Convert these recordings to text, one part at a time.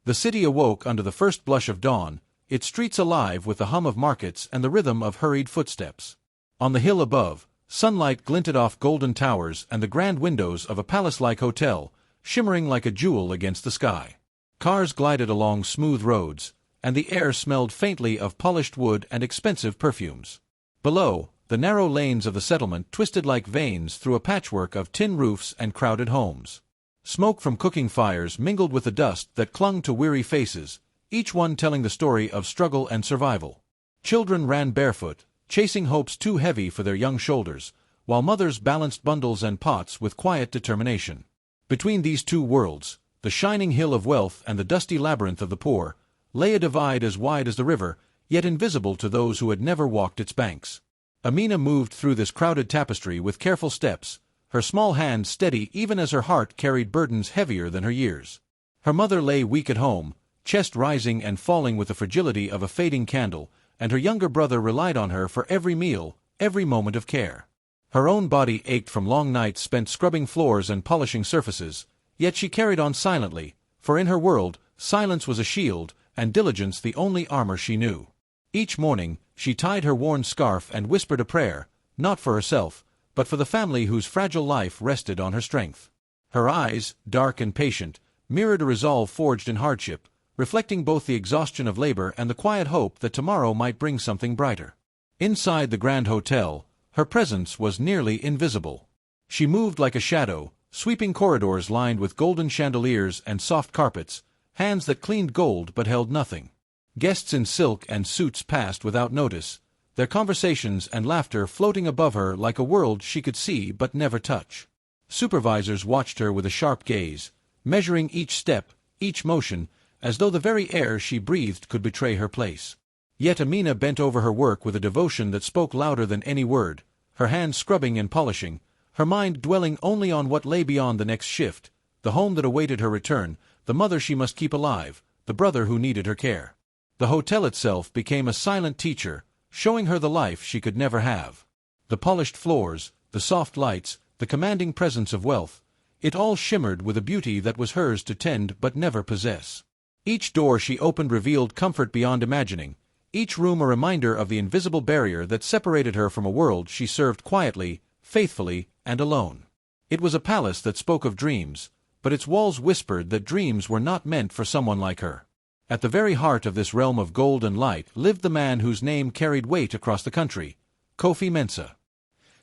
The city awoke under the first blush of dawn, its streets alive with the hum of markets and the rhythm of hurried footsteps. On the hill above, sunlight glinted off golden towers and the grand windows of a palace-like hotel, shimmering like a jewel against the sky. Cars glided along smooth roads, and the air smelled faintly of polished wood and expensive perfumes. Below, the narrow lanes of the settlement twisted like veins through a patchwork of tin roofs and crowded homes. Smoke from cooking fires mingled with the dust that clung to weary faces, each one telling the story of struggle and survival. Children ran barefoot, chasing hopes too heavy for their young shoulders, while mothers balanced bundles and pots with quiet determination. Between these two worlds, the shining hill of wealth and the dusty labyrinth of the poor, lay a divide as wide as the river, yet invisible to those who had never walked its banks. Amina moved through this crowded tapestry with careful steps, her small hands steady even as her heart carried burdens heavier than her years. Her mother lay weak at home, chest rising and falling with the fragility of a fading candle, and her younger brother relied on her for every meal, every moment of care. Her own body ached from long nights spent scrubbing floors and polishing surfaces, yet she carried on silently, for in her world, silence was a shield, and diligence the only armor she knew. Each morning, she tied her worn scarf and whispered a prayer, not for herself, but for the family whose fragile life rested on her strength. Her eyes, dark and patient, mirrored a resolve forged in hardship, reflecting both the exhaustion of labor and the quiet hope that tomorrow might bring something brighter. Inside the grand hotel, her presence was nearly invisible. She moved like a shadow, sweeping corridors lined with golden chandeliers and soft carpets, hands that cleaned gold but held nothing. Guests in silk and suits passed without notice, their conversations and laughter floating above her like a world she could see but never touch. Supervisors watched her with a sharp gaze, measuring each step, each motion, as though the very air she breathed could betray her place. Yet Amina bent over her work with a devotion that spoke louder than any word, her hands scrubbing and polishing, her mind dwelling only on what lay beyond the next shift, the home that awaited her return, the mother she must keep alive, the brother who needed her care. The hotel itself became a silent teacher, showing her the life she could never have. The polished floors, the soft lights, the commanding presence of wealth, it all shimmered with a beauty that was hers to tend but never possess. Each door she opened revealed comfort beyond imagining, each room a reminder of the invisible barrier that separated her from a world she served quietly, faithfully, and alone. It was a palace that spoke of dreams, but its walls whispered that dreams were not meant for someone like her. At the very heart of this realm of gold and light lived the man whose name carried weight across the country, Kofi Mensah.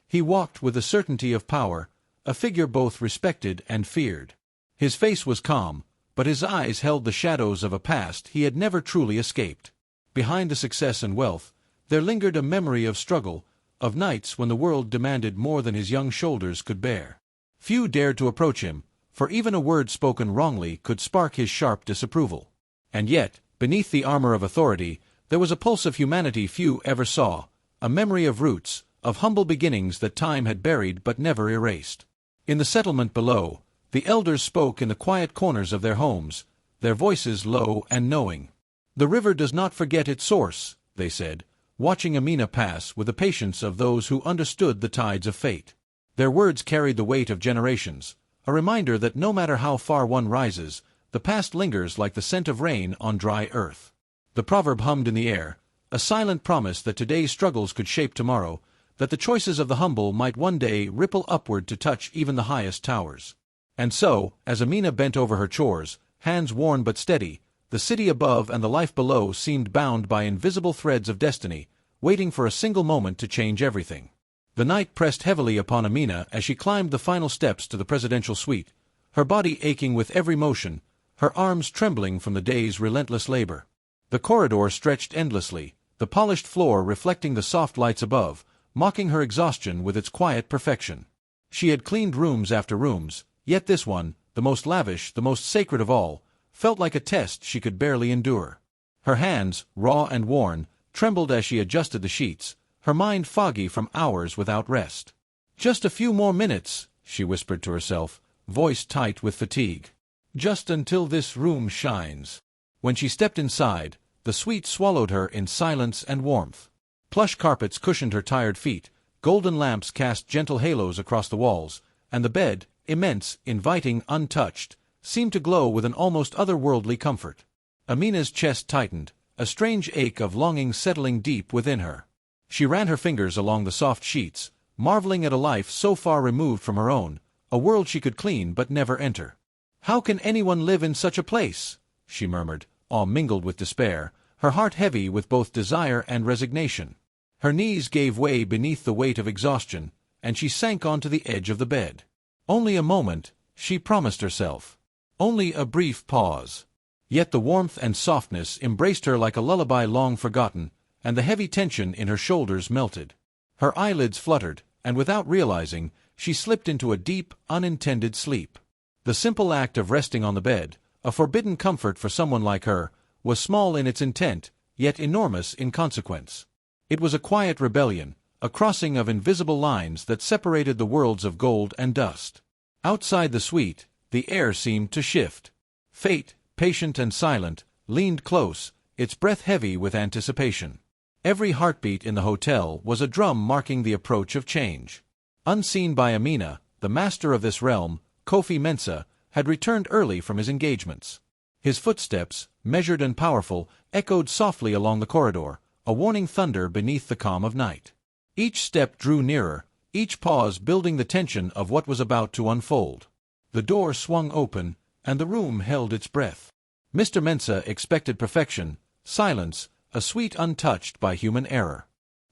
He walked with the certainty of power, a figure both respected and feared. His face was calm, but his eyes held the shadows of a past he had never truly escaped. Behind the success and wealth, there lingered a memory of struggle, of nights when the world demanded more than his young shoulders could bear. Few dared to approach him, for even a word spoken wrongly could spark his sharp disapproval. And yet, beneath the armor of authority, there was a pulse of humanity few ever saw, a memory of roots, of humble beginnings that time had buried but never erased. In the settlement below, the elders spoke in the quiet corners of their homes, their voices low and knowing. "The river does not forget its source," they said, watching Amina pass with the patience of those who understood the tides of fate. Their words carried the weight of generations, a reminder that no matter how far one rises, the past lingers like the scent of rain on dry earth. The proverb hummed in the air, a silent promise that today's struggles could shape tomorrow, that the choices of the humble might one day ripple upward to touch even the highest towers. And so, as Amina bent over her chores, hands worn but steady, the city above and the life below seemed bound by invisible threads of destiny, waiting for a single moment to change everything. The night pressed heavily upon Amina as she climbed the final steps to the presidential suite, her body aching with every motion, her arms trembling from the day's relentless labor. The corridor stretched endlessly, the polished floor reflecting the soft lights above, mocking her exhaustion with its quiet perfection. She had cleaned rooms after rooms, yet this one, the most lavish, the most sacred of all, felt like a test she could barely endure. Her hands, raw and worn, trembled as she adjusted the sheets, her mind foggy from hours without rest. "Just a few more minutes," she whispered to herself, voice tight with fatigue. "Just until this room shines." When she stepped inside, the suite swallowed her in silence and warmth. Plush carpets cushioned her tired feet, golden lamps cast gentle halos across the walls, and the bed, immense, inviting, untouched, seemed to glow with an almost otherworldly comfort. Amina's chest tightened, a strange ache of longing settling deep within her. She ran her fingers along the soft sheets, marveling at a life so far removed from her own, a world she could clean but never enter. "How can anyone live in such a place?" she murmured, awe mingled with despair, her heart heavy with both desire and resignation. Her knees gave way beneath the weight of exhaustion, and she sank onto the edge of the bed. Only a moment, she promised herself. Only a brief pause. Yet the warmth and softness embraced her like a lullaby long forgotten, and the heavy tension in her shoulders melted. Her eyelids fluttered, and without realizing, she slipped into a deep, unintended sleep. The simple act of resting on the bed, a forbidden comfort for someone like her, was small in its intent, yet enormous in consequence. It was a quiet rebellion, a crossing of invisible lines that separated the worlds of gold and dust. Outside the suite, the air seemed to shift. Fate, patient and silent, leaned close, its breath heavy with anticipation. Every heartbeat in the hotel was a drum marking the approach of change. Unseen by Amina, the master of this realm, Kofi Mensah, had returned early from his engagements. His footsteps, measured and powerful, echoed softly along the corridor, a warning thunder beneath the calm of night. Each step drew nearer, each pause building the tension of what was about to unfold. The door swung open, and the room held its breath. Mr. Mensah expected perfection, silence, a suite untouched by human error.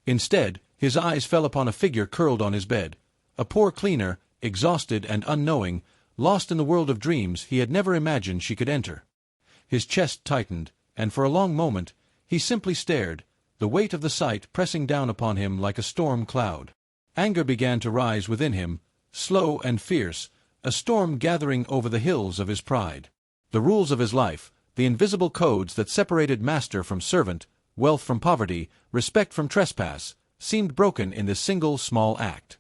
Instead, his eyes fell upon a figure curled on his bed, a poor cleaner, exhausted and unknowing, lost in the world of dreams he had never imagined she could enter. His chest tightened, and for a long moment, he simply stared, the weight of the sight pressing down upon him like a storm cloud. Anger began to rise within him, slow and fierce, a storm gathering over the hills of his pride. The rules of his life, the invisible codes that separated master from servant, wealth from poverty, respect from trespass, seemed broken in this single small act.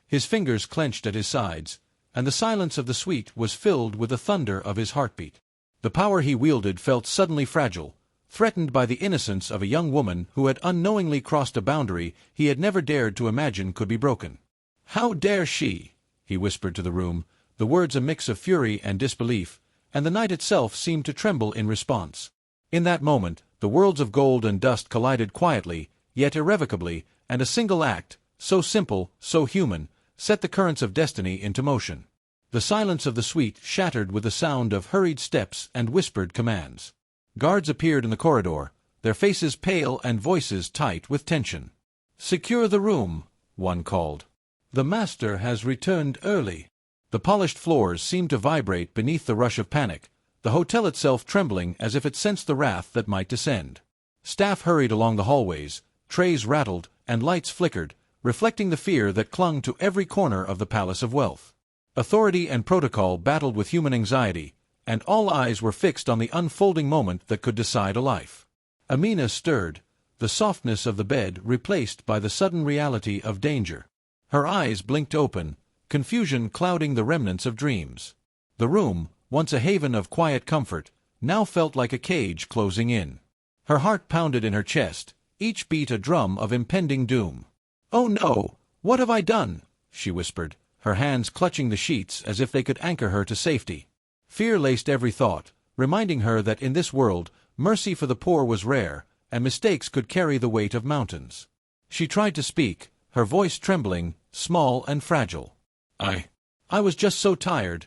His fingers clenched at his sides, and the silence of the suite was filled with the thunder of his heartbeat. The power he wielded felt suddenly fragile, threatened by the innocence of a young woman who had unknowingly crossed a boundary he had never dared to imagine could be broken. "How dare she?" he whispered to the room, the words a mix of fury and disbelief, and the night itself seemed to tremble in response. In that moment, the worlds of gold and dust collided quietly, yet irrevocably, and a single act, so simple, so human, set the currents of destiny into motion. The silence of the suite shattered with the sound of hurried steps and whispered commands. Guards appeared in the corridor, their faces pale and voices tight with tension. "Secure the room," one called. "The master has returned early." The polished floors seemed to vibrate beneath the rush of panic, the hotel itself trembling as if it sensed the wrath that might descend. Staff hurried along the hallways, trays rattled, and lights flickered, reflecting the fear that clung to every corner of the Palace of Wealth. Authority and protocol battled with human anxiety, and all eyes were fixed on the unfolding moment that could decide a life. Amina stirred, the softness of the bed replaced by the sudden reality of danger. Her eyes blinked open, confusion clouding the remnants of dreams. The room, once a haven of quiet comfort, now felt like a cage closing in. Her heart pounded in her chest, each beat a drum of impending doom. "Oh no! What have I done?" she whispered, her hands clutching the sheets as if they could anchor her to safety. Fear laced every thought, reminding her that in this world, mercy for the poor was rare, and mistakes could carry the weight of mountains. She tried to speak, her voice trembling, small and fragile. I was just so tired.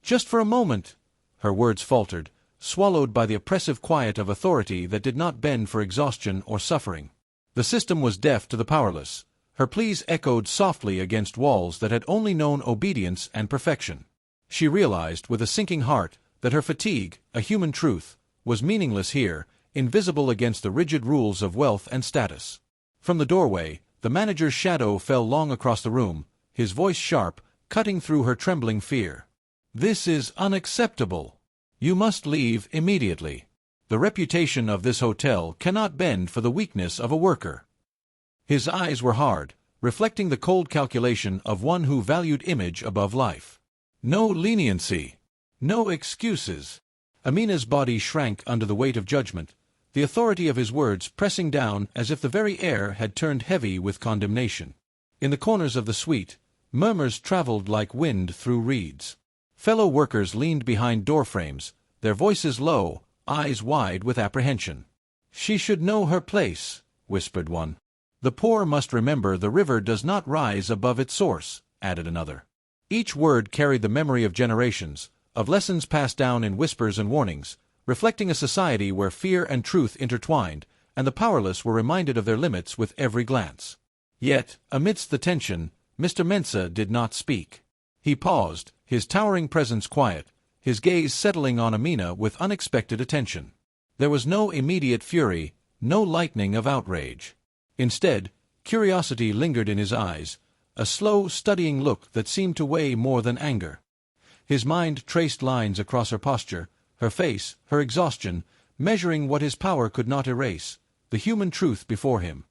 Just for a moment." Her words faltered, swallowed by the oppressive quiet of authority that did not bend for exhaustion or suffering. The system was deaf to the powerless. Her pleas echoed softly against walls that had only known obedience and perfection. She realized, with a sinking heart, that her fatigue, a human truth, was meaningless here, invisible against the rigid rules of wealth and status. From the doorway, the manager's shadow fell long across the room, his voice sharp, cutting through her trembling fear. "This is unacceptable. You must leave immediately. The reputation of this hotel cannot bend for the weakness of a worker." His eyes were hard, reflecting the cold calculation of one who valued image above life. "No leniency. No excuses." Amina's body shrank under the weight of judgment, the authority of his words pressing down as if the very air had turned heavy with condemnation. In the corners of the suite, murmurs traveled like wind through reeds. Fellow workers leaned behind doorframes, their voices low, eyes wide with apprehension. "She should know her place," whispered one. "The poor must remember the river does not rise above its source," added another. Each word carried the memory of generations, of lessons passed down in whispers and warnings, reflecting a society where fear and truth intertwined, and the powerless were reminded of their limits with every glance. Yet, amidst the tension, Mr. Mensah did not speak. He paused, his towering presence quiet, his gaze settling on Amina with unexpected attention. There was no immediate fury, no lightning of outrage. Instead, curiosity lingered in his eyes, a slow, studying look that seemed to weigh more than anger. His mind traced lines across her posture, her face, her exhaustion, measuring what his power could not erase, the human truth before him.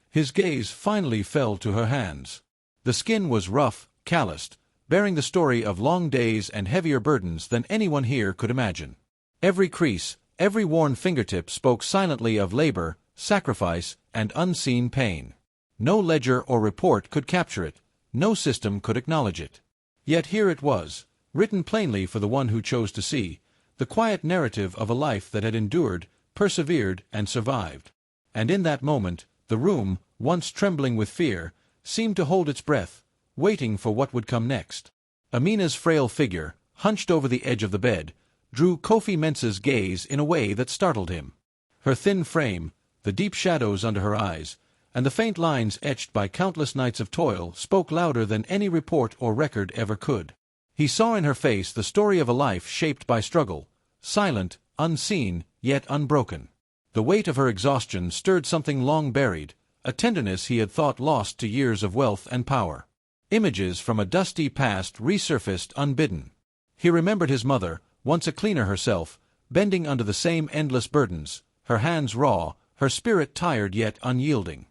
His gaze finally fell to her hands. The skin was rough, calloused, bearing the story of long days and heavier burdens than anyone here could imagine. Every crease, every worn fingertip spoke silently of labor, sacrifice, and unseen pain. No ledger or report could capture it, no system could acknowledge it. Yet here it was, written plainly for the one who chose to see, the quiet narrative of a life that had endured, persevered, and survived. And in that moment, the room, once trembling with fear, seemed to hold its breath, waiting for what would come next. Amina's frail figure, hunched over the edge of the bed, drew Kofi Mensah's gaze in a way that startled him. Her thin frame, the deep shadows under her eyes, and the faint lines etched by countless nights of toil spoke louder than any report or record ever could. He saw in her face the story of a life shaped by struggle, silent, unseen, yet unbroken. The weight of her exhaustion stirred something long buried, a tenderness he had thought lost to years of wealth and power. Images from a dusty past resurfaced unbidden. He remembered his mother, once a cleaner herself, bending under the same endless burdens, her hands raw, her spirit tired yet unyielding.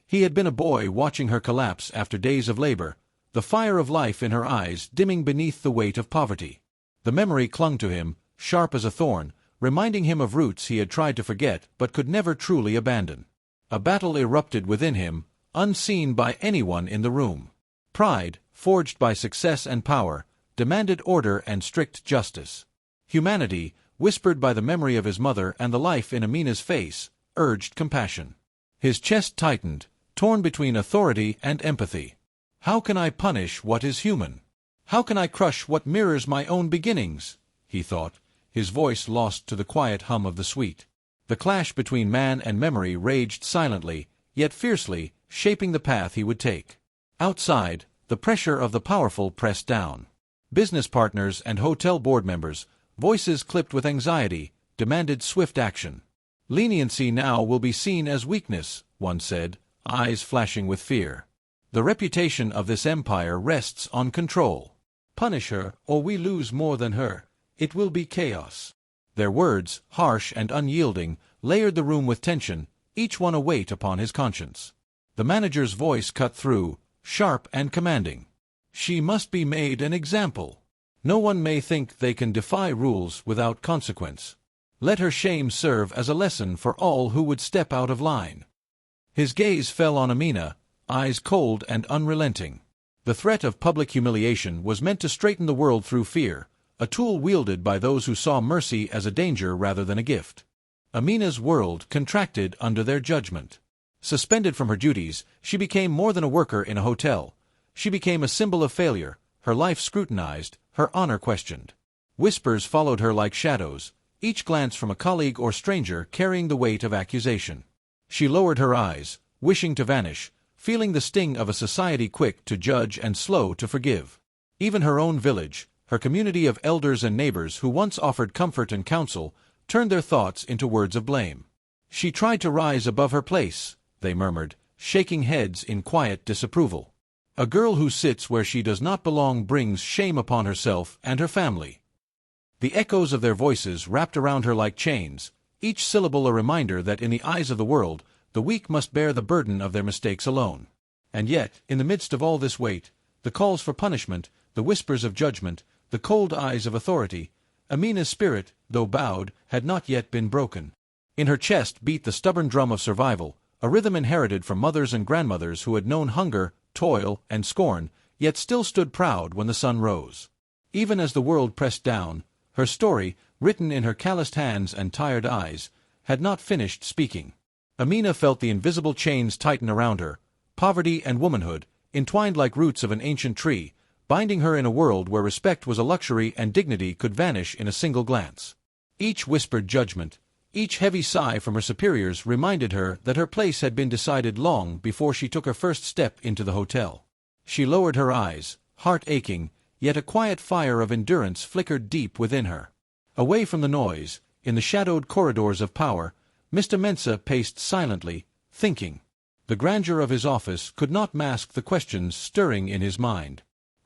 He had been a boy watching her collapse after days of labor, the fire of life in her eyes dimming beneath the weight of poverty. The memory clung to him, sharp as a thorn, reminding him of roots he had tried to forget but could never truly abandon. A battle erupted within him, unseen by anyone in the room. Pride, forged by success and power, demanded order and strict justice. Humanity, whispered by the memory of his mother and the life in Amina's face, urged compassion. His chest tightened, torn between authority and empathy. "How can I punish what is human? How can I crush what mirrors my own beginnings?" he thought, his voice lost to the quiet hum of the suite. The clash between man and memory raged silently, yet fiercely, shaping the path he would take. Outside, the pressure of the powerful pressed down. Business partners and hotel board members, voices clipped with anxiety, demanded swift action. "Leniency now will be seen as weakness," one said, eyes flashing with fear. "The reputation of this empire rests on control. Punish her, or we lose more than her. It will be chaos." Their words, harsh and unyielding, layered the room with tension, each one a weight upon his conscience. The manager's voice cut through, sharp and commanding. "She must be made an example. No one may think they can defy rules without consequence. Let her shame serve as a lesson for all who would step out of line." His gaze fell on Amina, eyes cold and unrelenting. The threat of public humiliation was meant to straighten the world through fear, a tool wielded by those who saw mercy as a danger rather than a gift. Amina's world contracted under their judgment. Suspended from her duties, she became more than a worker in a hotel. She became a symbol of failure, her life scrutinized, her honor questioned. Whispers followed her like shadows, each glance from a colleague or stranger carrying the weight of accusation. She lowered her eyes, wishing to vanish, feeling the sting of a society quick to judge and slow to forgive. Even her own village, her community of elders and neighbors who once offered comfort and counsel, turned their thoughts into words of blame. "She tried to rise above her place," they murmured, shaking heads in quiet disapproval. "A girl who sits where she does not belong brings shame upon herself and her family." The echoes of their voices wrapped around her like chains, each syllable a reminder that in the eyes of the world, the weak must bear the burden of their mistakes alone. And yet, in the midst of all this weight, the calls for punishment, the whispers of judgment, the cold eyes of authority, Amina's spirit, though bowed, had not yet been broken. In her chest beat the stubborn drum of survival, a rhythm inherited from mothers and grandmothers who had known hunger, toil, and scorn, yet still stood proud when the sun rose. Even as the world pressed down, Her story, written in her calloused hands and tired eyes, had not finished speaking. Amina felt the invisible chains tighten around her, poverty and womanhood, entwined like roots of an ancient tree, binding her in a world where respect was a luxury and dignity could vanish in a single glance. Each whispered judgment, each heavy sigh from her superiors reminded her that her place had been decided long before she took her first step into the hotel. She lowered her eyes, heart aching, yet a quiet fire of endurance flickered deep within her. Away from the noise, in the shadowed corridors of power, Mr. Mensah paced silently, thinking. The grandeur of his office could not mask the questions stirring in his mind.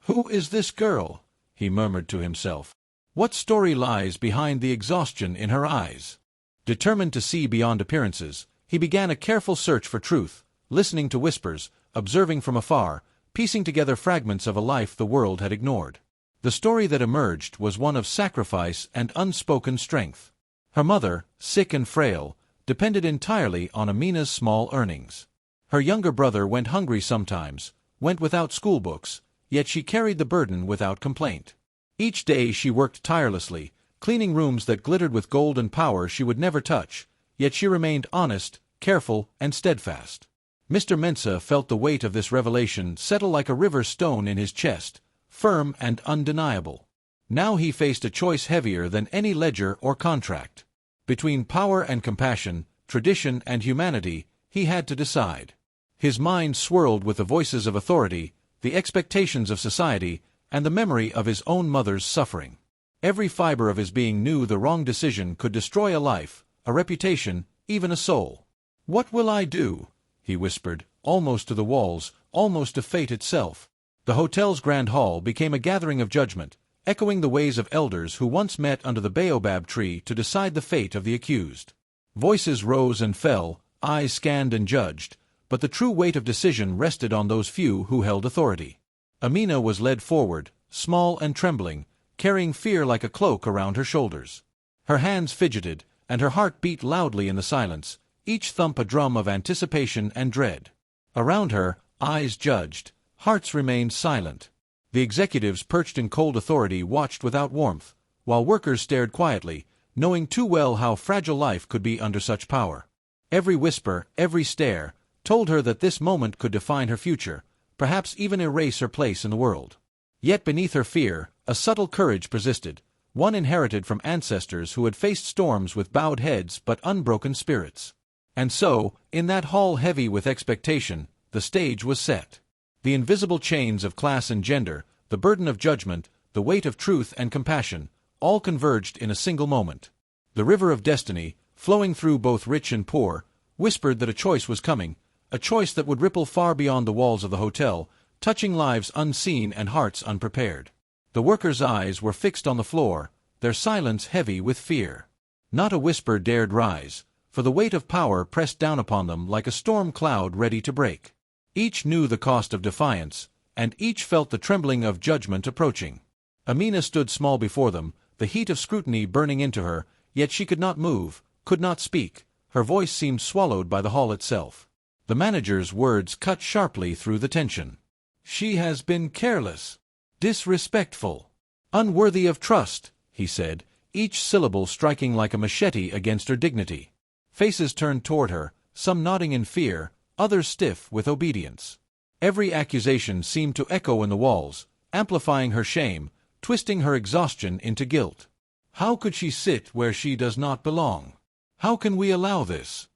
"Who is this girl?" he murmured to himself. "What story lies behind the exhaustion in her eyes?" Determined to see beyond appearances, he began a careful search for truth, listening to whispers, observing from afar, piecing together fragments of a life the world had ignored. The story that emerged was one of sacrifice and unspoken strength. Her mother, sick and frail, depended entirely on Amina's small earnings. Her younger brother went hungry sometimes, went without schoolbooks, yet she carried the burden without complaint. Each day she worked tirelessly, cleaning rooms that glittered with gold and power she would never touch, yet she remained honest, careful, and steadfast. Mr. Mensah felt the weight of this revelation settle like a river stone in his chest, firm and undeniable. Now he faced a choice heavier than any ledger or contract. Between power and compassion, tradition and humanity, he had to decide. His mind swirled with the voices of authority, the expectations of society, and the memory of his own mother's suffering. Every fiber of his being knew the wrong decision could destroy a life, a reputation, even a soul. "What will I do?" he whispered, almost to the walls, almost to fate itself. The hotel's grand hall became a gathering of judgment, echoing the ways of elders who once met under the baobab tree to decide the fate of the accused. Voices rose and fell, eyes scanned and judged, but the true weight of decision rested on those few who held authority. Amina was led forward, small and trembling, carrying fear like a cloak around her shoulders. Her hands fidgeted, and her heart beat loudly in the silence, each thump a drum of anticipation and dread. Around her, eyes judged, hearts remained silent. The executives perched in cold authority watched without warmth, while workers stared quietly, knowing too well how fragile life could be under such power. Every whisper, every stare, told her that this moment could define her future, perhaps even erase her place in the world. Yet beneath her fear, a subtle courage persisted, one inherited from ancestors who had faced storms with bowed heads but unbroken spirits. And so, in that hall heavy with expectation, the stage was set. The invisible chains of class and gender, the burden of judgment, the weight of truth and compassion, all converged in a single moment. The river of destiny, flowing through both rich and poor, whispered that a choice was coming, a choice that would ripple far beyond the walls of the hotel, touching lives unseen and hearts unprepared. The workers' eyes were fixed on the floor, their silence heavy with fear. Not a whisper dared rise, for the weight of power pressed down upon them like a storm cloud ready to break. Each knew the cost of defiance, and each felt the trembling of judgment approaching. Amina stood small before them, the heat of scrutiny burning into her, yet she could not move, could not speak. Her voice seemed swallowed by the hall itself. The manager's words cut sharply through the tension. "She has been careless, disrespectful, unworthy of trust," he said, each syllable striking like a machete against her dignity. Faces turned toward her, some nodding in fear, others stiff with obedience. Every accusation seemed to echo in the walls, amplifying her shame, twisting her exhaustion into guilt. How could she sit where she does not belong? How can we allow this?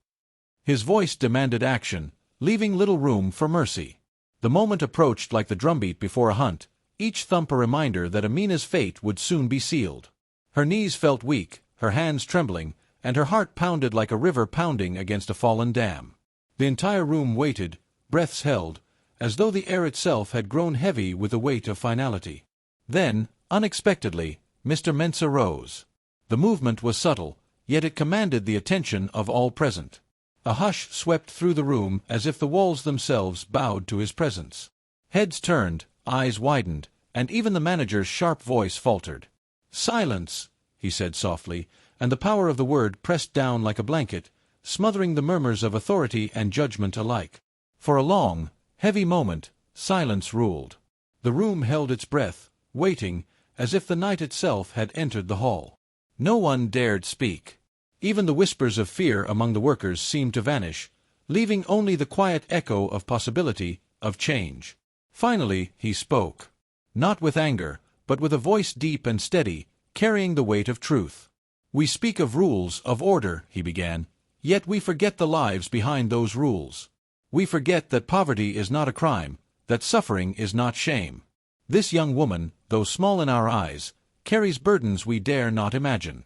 His voice demanded action, leaving little room for mercy. The moment approached like the drumbeat before a hunt, each thump a reminder that Amina's fate would soon be sealed. Her knees felt weak, her hands trembling, and her heart pounded like a river pounding against a fallen dam. The entire room waited, breaths held, as though the air itself had grown heavy with the weight of finality. Then, unexpectedly, Mr. Mensah rose. The movement was subtle, yet it commanded the attention of all present. A hush swept through the room as if the walls themselves bowed to his presence. Heads turned, eyes widened, and even the manager's sharp voice faltered. "Silence," he said softly, and the power of the word pressed down like a blanket, smothering the murmurs of authority and judgment alike. For a long, heavy moment, silence ruled. The room held its breath, waiting, as if the night itself had entered the hall. No one dared speak. Even the whispers of fear among the workers seemed to vanish, leaving only the quiet echo of possibility, of change. Finally, he spoke. Not with anger, but with a voice deep and steady, carrying the weight of truth. "We speak of rules, of order," he began, "yet we forget the lives behind those rules. We forget that poverty is not a crime, that suffering is not shame. This young woman, though small in our eyes, carries burdens we dare not imagine."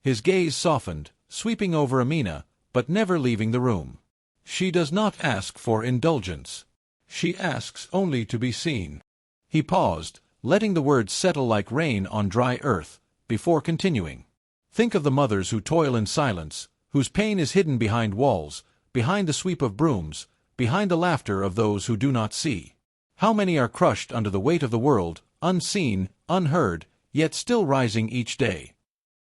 His gaze softened, sweeping over Amina, but never leaving the room. "She does not ask for indulgence. She asks only to be seen." He paused, letting the words settle like rain on dry earth, before continuing. "Think of the mothers who toil in silence, whose pain is hidden behind walls, behind the sweep of brooms, behind the laughter of those who do not see. How many are crushed under the weight of the world, unseen, unheard, yet still rising each day."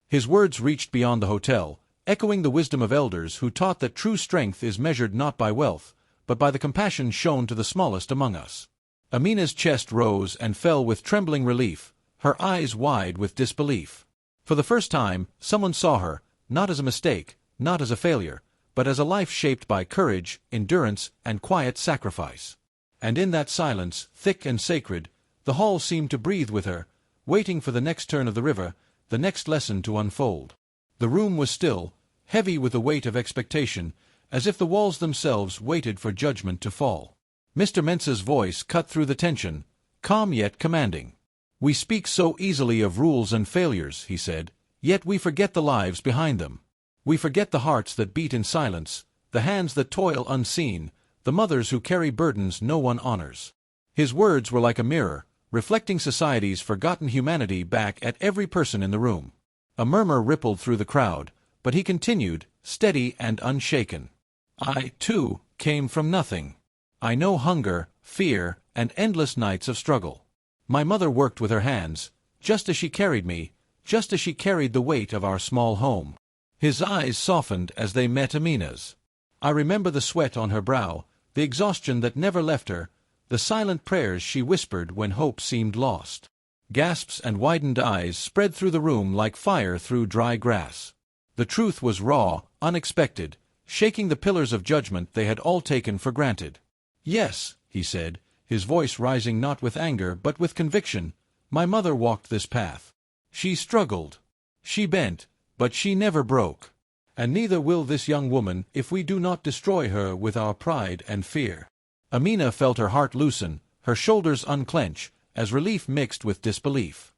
His words reached beyond the hotel, echoing the wisdom of elders who taught that true strength is measured not by wealth, but by the compassion shown to the smallest among us. Amina's chest rose and fell with trembling relief, her eyes wide with disbelief. For the first time, someone saw her, not as a mistake, not as a failure, but as a life shaped by courage, endurance, and quiet sacrifice. And in that silence, thick and sacred, the hall seemed to breathe with her, waiting for the next turn of the river, the next lesson to unfold. The room was still, heavy with the weight of expectation, as if the walls themselves waited for judgment to fall. Mr. Mensa's voice cut through the tension, calm yet commanding. "We speak so easily of rules and failures," he said, "yet we forget the lives behind them. We forget the hearts that beat in silence, the hands that toil unseen, the mothers who carry burdens no one honors." His words were like a mirror, reflecting society's forgotten humanity back at every person in the room. A murmur rippled through the crowd, but he continued, steady and unshaken. "I, too, came from nothing. I know hunger, fear, and endless nights of struggle. My mother worked with her hands, just as she carried me, just as she carried the weight of our small home." His eyes softened as they met Amina's. "I remember the sweat on her brow, the exhaustion that never left her, the silent prayers she whispered when hope seemed lost." Gasps and widened eyes spread through the room like fire through dry grass. The truth was raw, unexpected, shaking the pillars of judgment they had all taken for granted. "Yes," he said, his voice rising not with anger but with conviction, "my mother walked this path. She struggled. She bent, but she never broke. And neither will this young woman if we do not destroy her with our pride and fear." Amina felt her heart loosen, her shoulders unclench, as relief mixed with disbelief.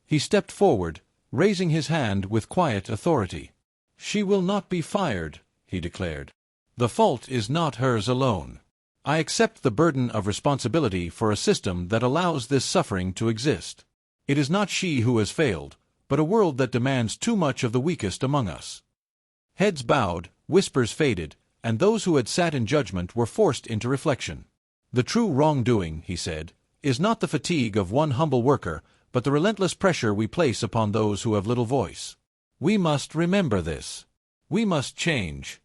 He stepped forward, raising his hand with quiet authority. "She will not be fired," he declared. "The fault is not hers alone. I accept the burden of responsibility for a system that allows this suffering to exist. It is not she who has failed, but a world that demands too much of the weakest among us." Heads bowed, whispers faded, and those who had sat in judgment were forced into reflection. "The true wrongdoing," he said, "is not the fatigue of one humble worker, but the relentless pressure we place upon those who have little voice. We must remember this. We must change."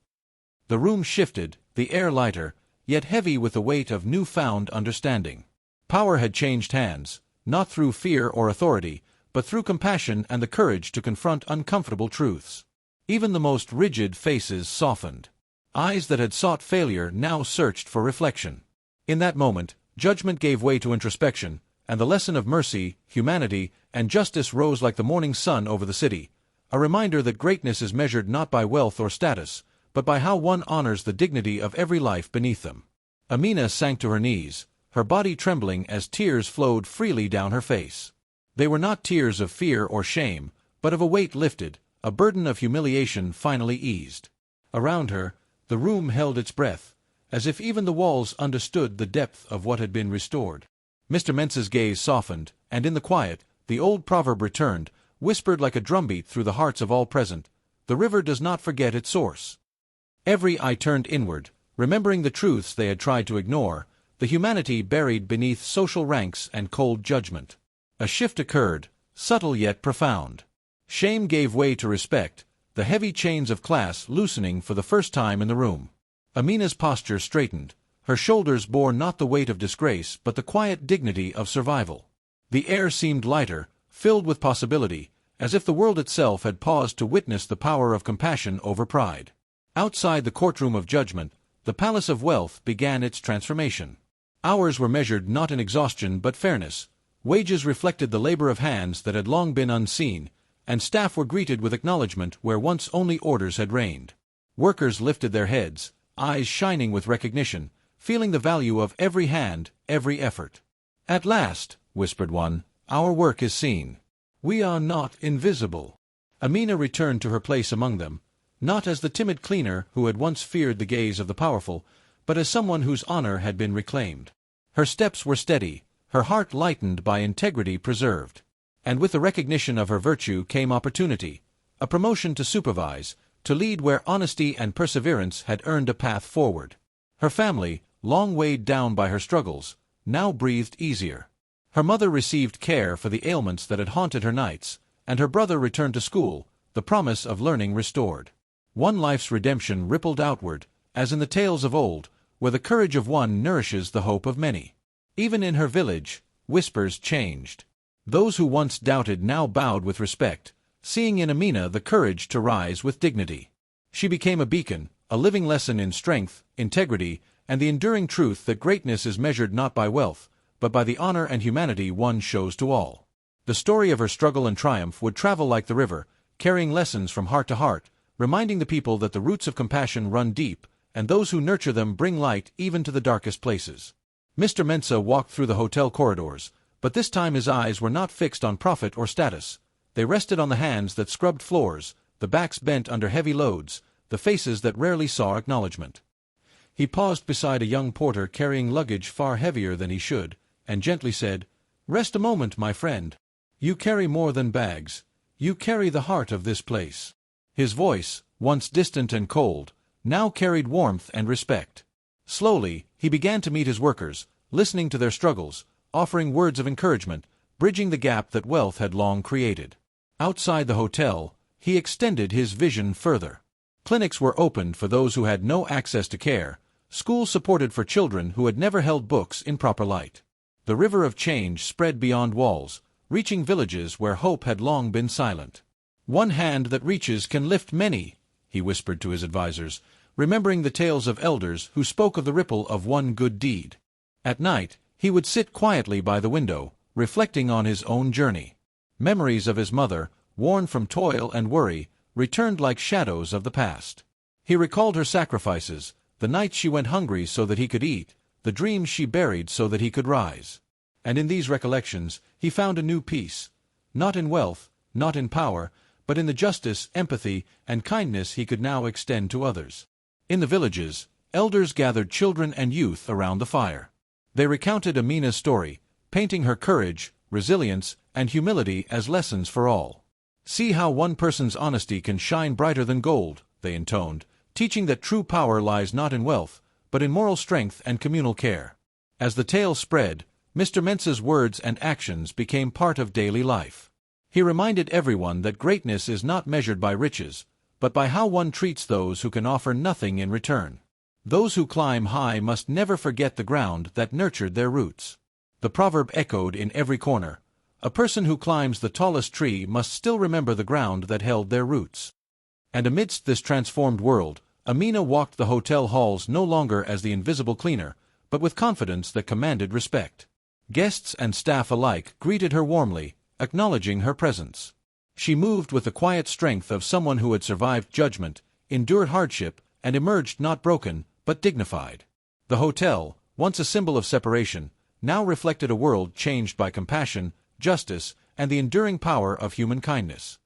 The room shifted, the air lighter, yet heavy with the weight of new-found understanding. Power had changed hands, not through fear or authority, but through compassion and the courage to confront uncomfortable truths. Even the most rigid faces softened. Eyes that had sought failure now searched for reflection. In that moment, judgment gave way to introspection, and the lesson of mercy, humanity, and justice rose like the morning sun over the city, a reminder that greatness is measured not by wealth or status, but by how one honors the dignity of every life beneath them. Amina sank to her knees, her body trembling as tears flowed freely down her face. They were not tears of fear or shame, but of a weight lifted, a burden of humiliation finally eased. Around her, the room held its breath, as if even the walls understood the depth of what had been restored. Mr. Mensa's gaze softened, and in the quiet, the old proverb returned, whispered like a drumbeat through the hearts of all present, "The river does not forget its source." Every eye turned inward, remembering the truths they had tried to ignore, the humanity buried beneath social ranks and cold judgment. A shift occurred, subtle yet profound. Shame gave way to respect, the heavy chains of class loosening for the first time in the room. Amina's posture straightened, her shoulders bore not the weight of disgrace but the quiet dignity of survival. The air seemed lighter, filled with possibility, as if the world itself had paused to witness the power of compassion over pride. Outside the courtroom of judgment, the palace of wealth began its transformation. Hours were measured not in exhaustion but fairness, wages reflected the labor of hands that had long been unseen, and staff were greeted with acknowledgment where once only orders had reigned. Workers lifted their heads, eyes shining with recognition, feeling the value of every hand, every effort. "At last," whispered one, "our work is seen. We are not invisible." Amina returned to her place among them, not as the timid cleaner who had once feared the gaze of the powerful, but as someone whose honor had been reclaimed. Her steps were steady, her heart lightened by integrity preserved. And with the recognition of her virtue came opportunity, a promotion to supervise, to lead where honesty and perseverance had earned a path forward. Her family, long weighed down by her struggles, now breathed easier. Her mother received care for the ailments that had haunted her nights, and her brother returned to school, the promise of learning restored. One life's redemption rippled outward, as in the tales of old, where the courage of one nourishes the hope of many. Even in her village, whispers changed. Those who once doubted now bowed with respect, seeing in Amina the courage to rise with dignity. She became a beacon, a living lesson in strength, integrity, and the enduring truth that greatness is measured not by wealth, but by the honor and humanity one shows to all. The story of her struggle and triumph would travel like the river, carrying lessons from heart to heart, reminding the people that the roots of compassion run deep, and those who nurture them bring light even to the darkest places. Mr. Mensah walked through the hotel corridors, but this time his eyes were not fixed on profit or status. They rested on the hands that scrubbed floors, the backs bent under heavy loads, the faces that rarely saw acknowledgment. He paused beside a young porter carrying luggage far heavier than he should, and gently said, "Rest a moment, my friend. You carry more than bags. You carry the heart of this place." His voice, once distant and cold, now carried warmth and respect. Slowly, he began to meet his workers, listening to their struggles, offering words of encouragement, bridging the gap that wealth had long created. Outside the hotel, he extended his vision further. Clinics were opened for those who had no access to care, schools supported for children who had never held books in proper light. The river of change spread beyond walls, reaching villages where hope had long been silent. "One hand that reaches can lift many," he whispered to his advisers, remembering the tales of elders who spoke of the ripple of one good deed. At night, he would sit quietly by the window, reflecting on his own journey. Memories of his mother, worn from toil and worry, returned like shadows of the past. He recalled her sacrifices, the nights she went hungry so that he could eat, the dreams she buried so that he could rise. And in these recollections, he found a new peace, not in wealth, not in power, but in the justice, empathy, and kindness he could now extend to others. In the villages, elders gathered children and youth around the fire. They recounted Amina's story, painting her courage, resilience, and humility as lessons for all. "See how one person's honesty can shine brighter than gold," they intoned, teaching that true power lies not in wealth, but in moral strength and communal care. As the tale spread, Mr. Mensah's words and actions became part of daily life. He reminded everyone that greatness is not measured by riches, but by how one treats those who can offer nothing in return. Those who climb high must never forget the ground that nurtured their roots. The proverb echoed in every corner. A person who climbs the tallest tree must still remember the ground that held their roots. And amidst this transformed world, Amina walked the hotel halls no longer as the invisible cleaner, but with confidence that commanded respect. Guests and staff alike greeted her warmly, acknowledging her presence. She moved with the quiet strength of someone who had survived judgment, endured hardship, and emerged not broken, but dignified. The hotel, once a symbol of separation, now reflected a world changed by compassion, justice, and the enduring power of human kindness.